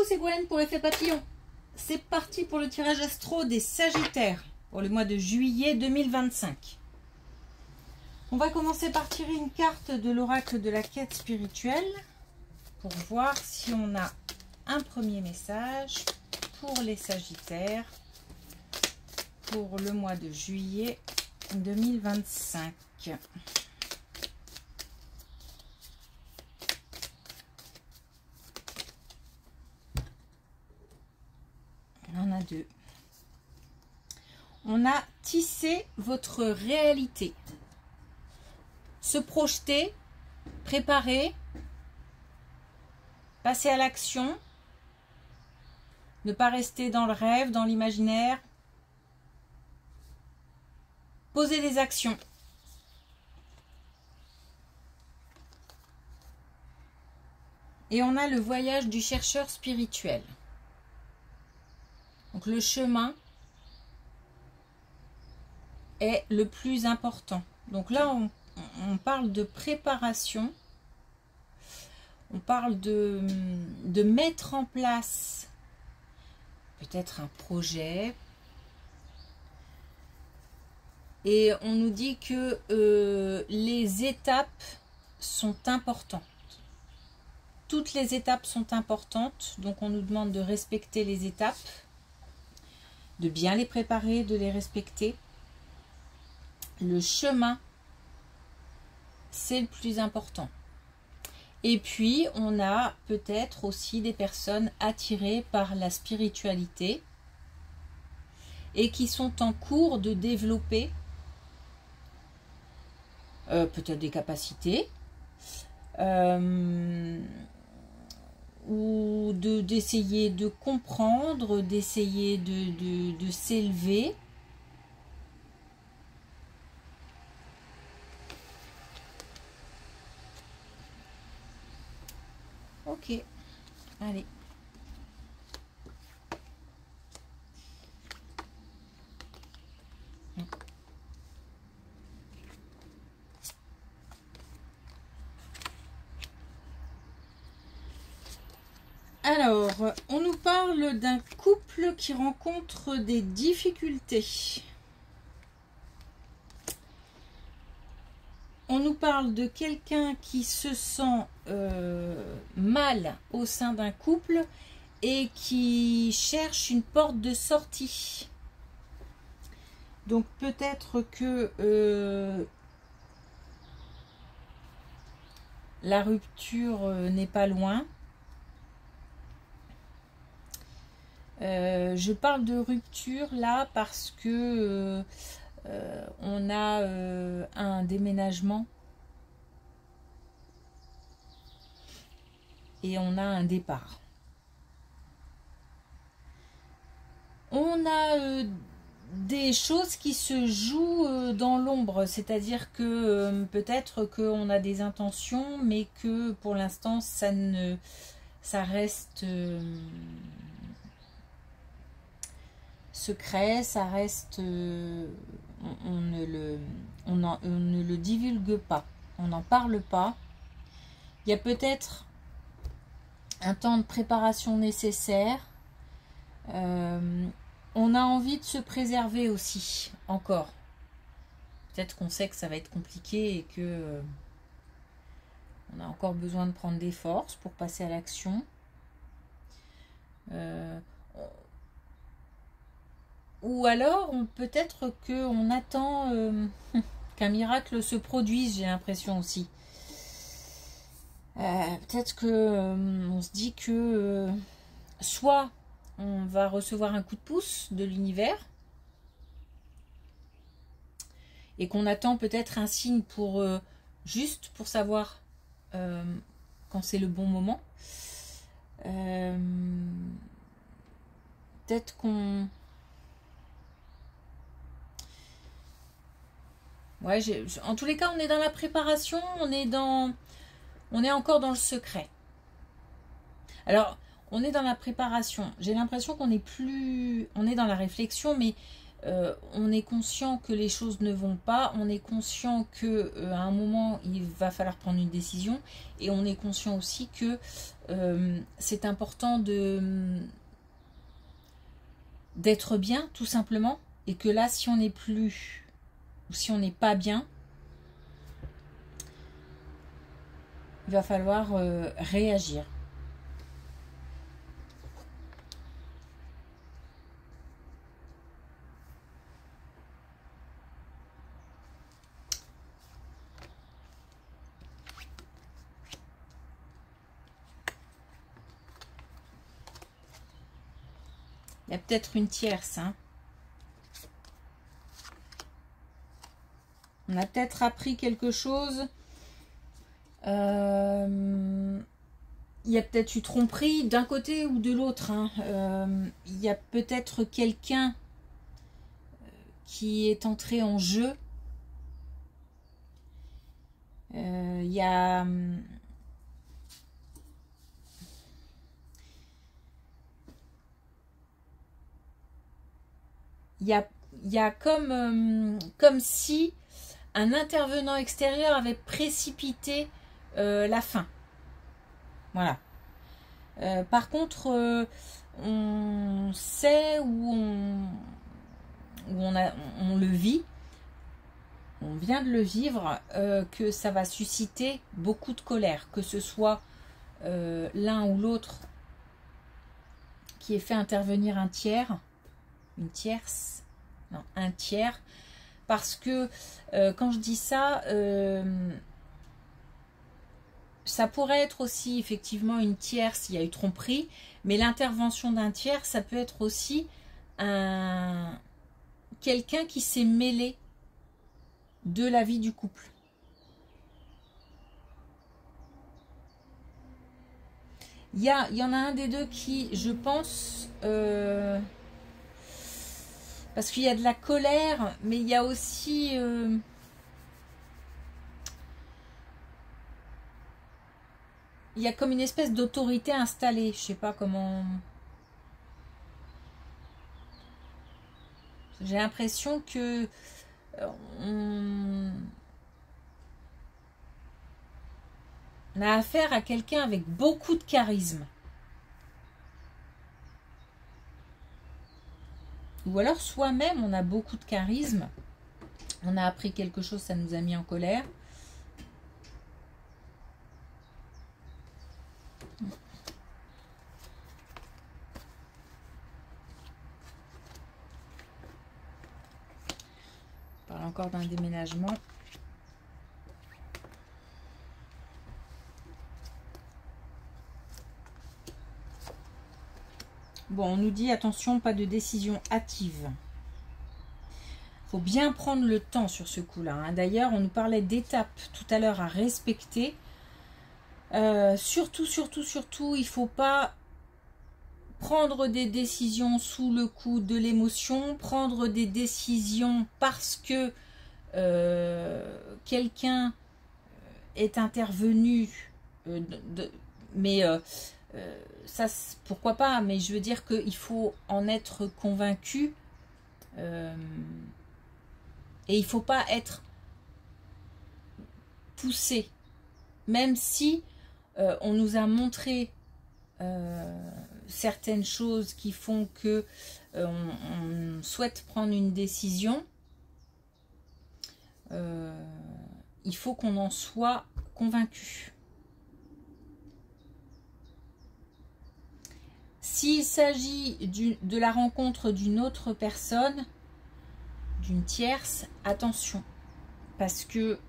c'est Gwen pour Effet Papillon. C'est parti pour le tirage astro des Sagittaires pour le mois de juillet 2025. On va commencer par tirer une carte de l'oracle de la quête spirituelle pour voir si on a un premier message pour les Sagittaires pour le mois de juillet 2025. On a deux. On a tissé votre réalité. Se projeter, préparer, passer à l'action, ne pas rester dans le rêve, dans l'imaginaire, poser des actions. Et on a le voyage du chercheur spirituel. Donc le chemin est le plus important. Donc là, on parle de préparation. On parle de mettre en place peut-être un projet. Et on nous dit que les étapes sont importantes. Toutes les étapes sont importantes. Donc on nous demande de respecter les étapes, de bien les préparer, de les respecter. Le chemin, c'est le plus important. Et puis, on a peut-être aussi des personnes attirées par la spiritualité et qui sont en cours de développer peut-être des capacités ou d'essayer de comprendre, d'essayer de s'élever. Ok, allez. Alors, on nous parle d'un couple qui rencontre des difficultés. On nous parle de quelqu'un qui se sent mal au sein d'un couple et qui cherche une porte de sortie. Donc peut-être que la rupture n'est pas loin. Je parle de rupture là parce que on a un déménagement et on a un départ. On a des choses qui se jouent dans l'ombre, c'est-à-dire que peut-être qu'on a des intentions, mais que pour l'instant ça reste secret, ça reste on ne le divulgue pas, on n'en parle pas. Il y a peut-être un temps de préparation nécessaire. On a envie de se préserver aussi, encore. Peut-être qu'on sait que ça va être compliqué et que on a encore besoin de prendre des forces pour passer à l'action. Ou alors, peut-être qu'on attend qu'un miracle se produise, j'ai l'impression aussi. Peut-être qu'on se dit que soit on va recevoir un coup de pouce de l'univers et qu'on attend peut-être un signe pour juste pour savoir quand c'est le bon moment. Peut-être qu'on... Ouais, en tous les cas, on est dans la préparation, on est encore dans le secret. Alors, on est dans la préparation. J'ai l'impression qu'on est dans la réflexion, mais on est conscient que les choses ne vont pas, on est conscient que à un moment il va falloir prendre une décision, et on est conscient aussi que c'est important d'être bien tout simplement, et que là si on n'est plus, ou si on n'est pas bien, il va falloir réagir. Il y a peut-être une tierce. Hein. On a peut-être appris quelque chose. Il y a peut-être eu tromperie d'un côté ou de l'autre. Hein. Il y a peut-être quelqu'un qui est entré en jeu. Il y a... Il y a comme si un intervenant extérieur avait précipité la fin. Voilà. Par contre, on sait on le vit, on vient de le vivre, que ça va susciter beaucoup de colère, que ce soit l'un ou l'autre qui ait fait intervenir un tiers, une tierce, non, un tiers, parce que quand je dis ça, ça pourrait être aussi effectivement une tierce, il y a eu tromperie, mais l'intervention d'un tiers, ça peut être aussi quelqu'un qui s'est mêlé de la vie du couple. Il y en a un des deux qui, je pense, parce qu'il y a de la colère, mais il y a aussi... il y a comme une espèce d'autorité installée. Je sais pas comment... J'ai l'impression que... on a affaire à quelqu'un avec beaucoup de charisme. Ou alors soi-même, on a beaucoup de charisme. On a appris quelque chose, ça nous a mis en colère. On parle encore d'un déménagement. Bon, on nous dit attention, pas de décision hâtive. Il faut bien prendre le temps sur ce coup-là. Hein. D'ailleurs, on nous parlait d'étapes tout à l'heure à respecter. Surtout, il ne faut pas prendre des décisions sous le coup de l'émotion, prendre des décisions parce que quelqu'un est intervenu, mais ça, pourquoi pas, mais je veux dire qu'il faut en être convaincu, et il ne faut pas être poussé, même si on nous a montré certaines choses qui font que on souhaite prendre une décision. Il faut qu'on en soit convaincu. S'il s'agit de la rencontre d'une autre personne, d'une tierce, attention, parce que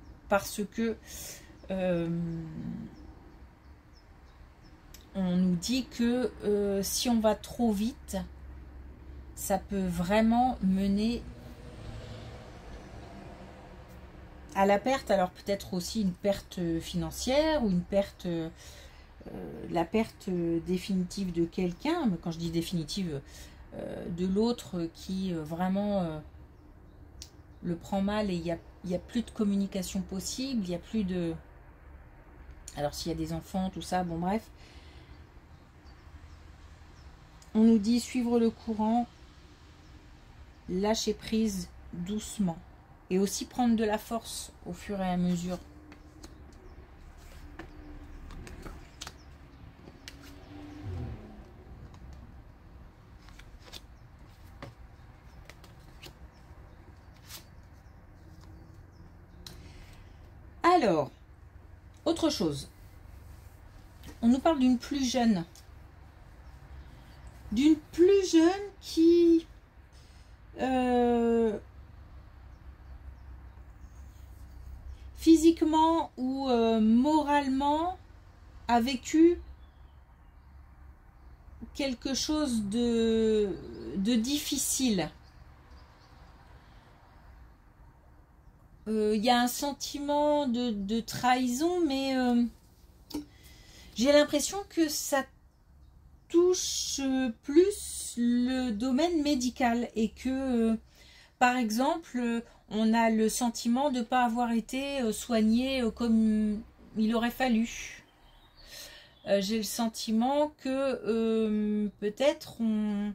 on nous dit que si on va trop vite, ça peut vraiment mener à la perte. Alors peut-être aussi une perte financière ou une perte, la perte définitive de quelqu'un. Mais quand je dis définitive, de l'autre qui vraiment le prend mal, et il y a plus de communication possible, il n'y a plus de... Alors s'il y a des enfants, tout ça, bon bref. On nous dit suivre le courant, lâcher prise doucement. Et aussi prendre de la force au fur et à mesure. Alors, autre chose. On nous parle d'une plus jeune. D'une plus jeune qui... physiquement ou moralement a vécu quelque chose de difficile. Il y a un sentiment de trahison, mais j'ai l'impression que ça touche plus le domaine médical et que, par exemple, on a le sentiment de ne pas avoir été soigné comme il aurait fallu. J'ai le sentiment que peut-être on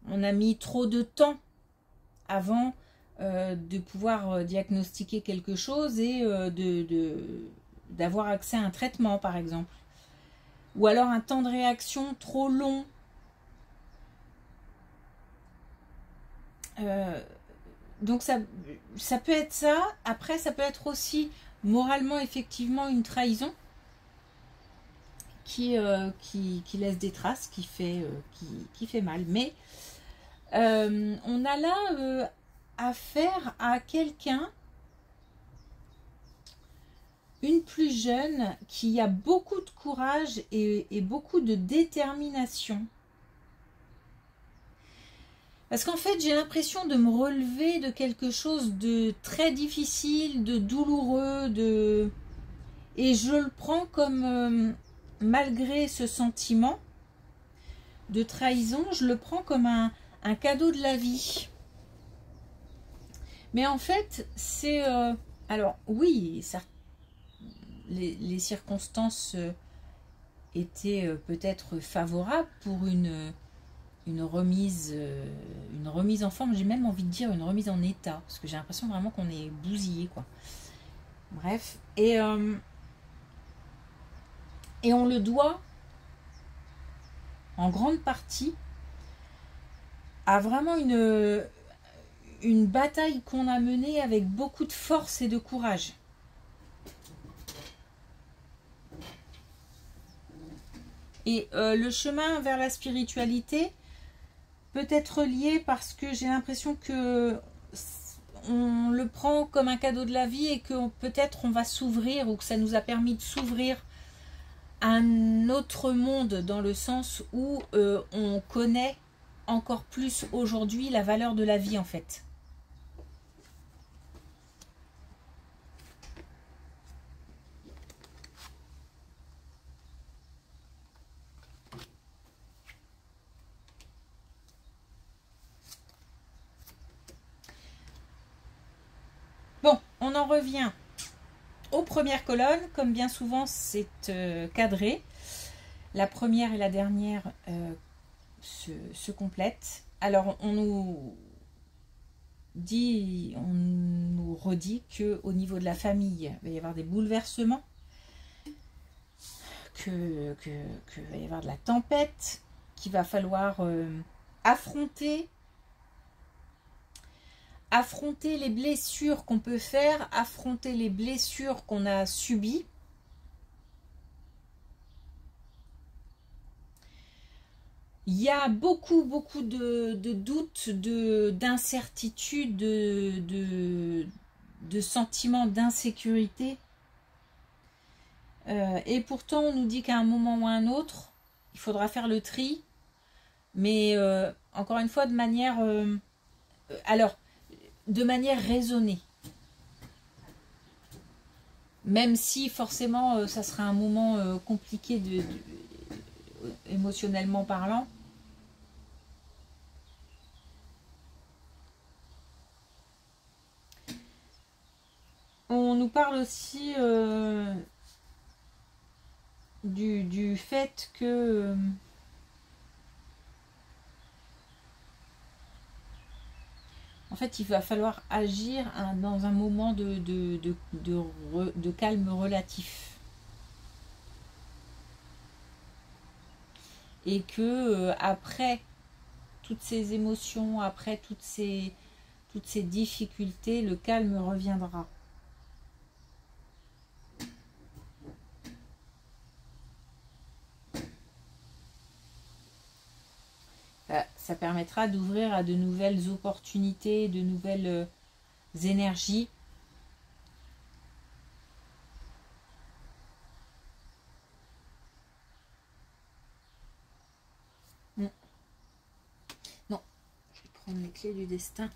a mis trop de temps avant de pouvoir diagnostiquer quelque chose et d'avoir accès à un traitement, par exemple. Ou alors un temps de réaction trop long. Donc ça peut être ça. Après, ça peut être aussi moralement, effectivement, une trahison qui laisse des traces, qui fait mal. Mais on a là affaire à quelqu'un, une plus jeune, qui a beaucoup de courage et beaucoup de détermination. Parce qu'en fait, j'ai l'impression de me relever de quelque chose de très difficile, de douloureux, et je le prends comme, malgré ce sentiment de trahison, je le prends comme un cadeau de la vie. Mais en fait, c'est... alors, oui, ça, les circonstances étaient peut-être favorables pour une remise en forme. J'ai même envie de dire une remise en état, parce que j'ai l'impression vraiment qu'on est bousillé, quoi. Bref, et on le doit en grande partie à vraiment une bataille qu'on a menée avec beaucoup de force et de courage. Et le chemin vers la spiritualité peut être lié parce que j'ai l'impression que on le prend comme un cadeau de la vie et que peut-être on va s'ouvrir, ou que ça nous a permis de s'ouvrir à un autre monde, dans le sens où on connaît encore plus aujourd'hui la valeur de la vie, en fait. Bon, on en revient aux premières colonnes. Comme bien souvent, c'est cadré. La première et la dernière se complètent. Alors, on nous dit, on nous redit qu'au niveau de la famille, il va y avoir des bouleversements, qu'il va y avoir de la tempête, qu'il va falloir affronter les blessures qu'on peut faire, affronter les blessures qu'on a subies. Il y a beaucoup de doutes, d'incertitudes, de sentiments d'insécurité. Et pourtant, on nous dit qu'à un moment ou à un autre, il faudra faire le tri. Mais encore une fois, de manière... de manière raisonnée. Même si forcément, ça sera un moment compliqué émotionnellement parlant. On nous parle aussi du fait que En fait, il va falloir agir dans un moment de calme relatif. Et que après toutes ces émotions, après toutes ces difficultés, le calme reviendra. Ça permettra d'ouvrir à de nouvelles opportunités, de nouvelles énergies. Non, je vais prendre les clés du destin.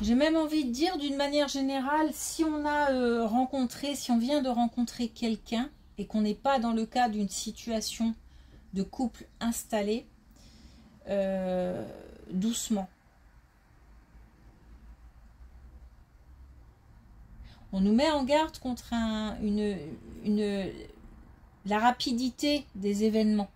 J'ai même envie de dire, d'une manière générale, si on a rencontré, si on vient de rencontrer quelqu'un et qu'on n'est pas dans le cas d'une situation de couple installé, doucement. On nous met en garde contre la rapidité des événements.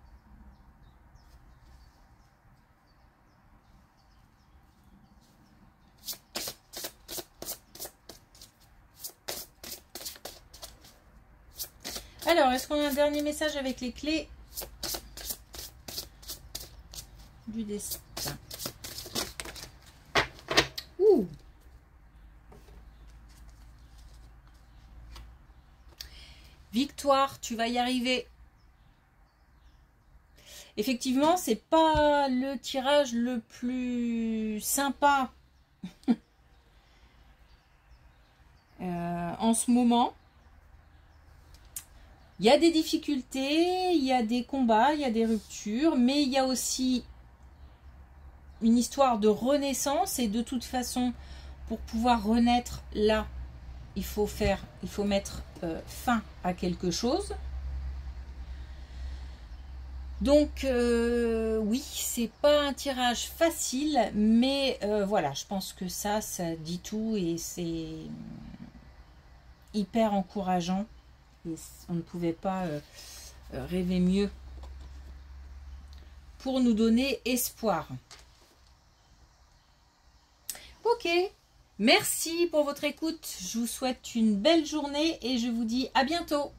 Alors, est-ce qu'on a un dernier message avec les clés du destin? Ouh! Victoire, tu vas y arriver. Effectivement, c'est pas le tirage le plus sympa en ce moment. Il y a des difficultés, il y a des combats, il y a des ruptures, mais il y a aussi une histoire de renaissance et de toute façon, pour pouvoir renaître là, il faut mettre fin à quelque chose. Donc oui, c'est pas un tirage facile, mais voilà, je pense que ça dit tout et c'est hyper encourageant. Et on ne pouvait pas rêver mieux pour nous donner espoir. Ok, merci pour votre écoute. Je vous souhaite une belle journée et je vous dis à bientôt.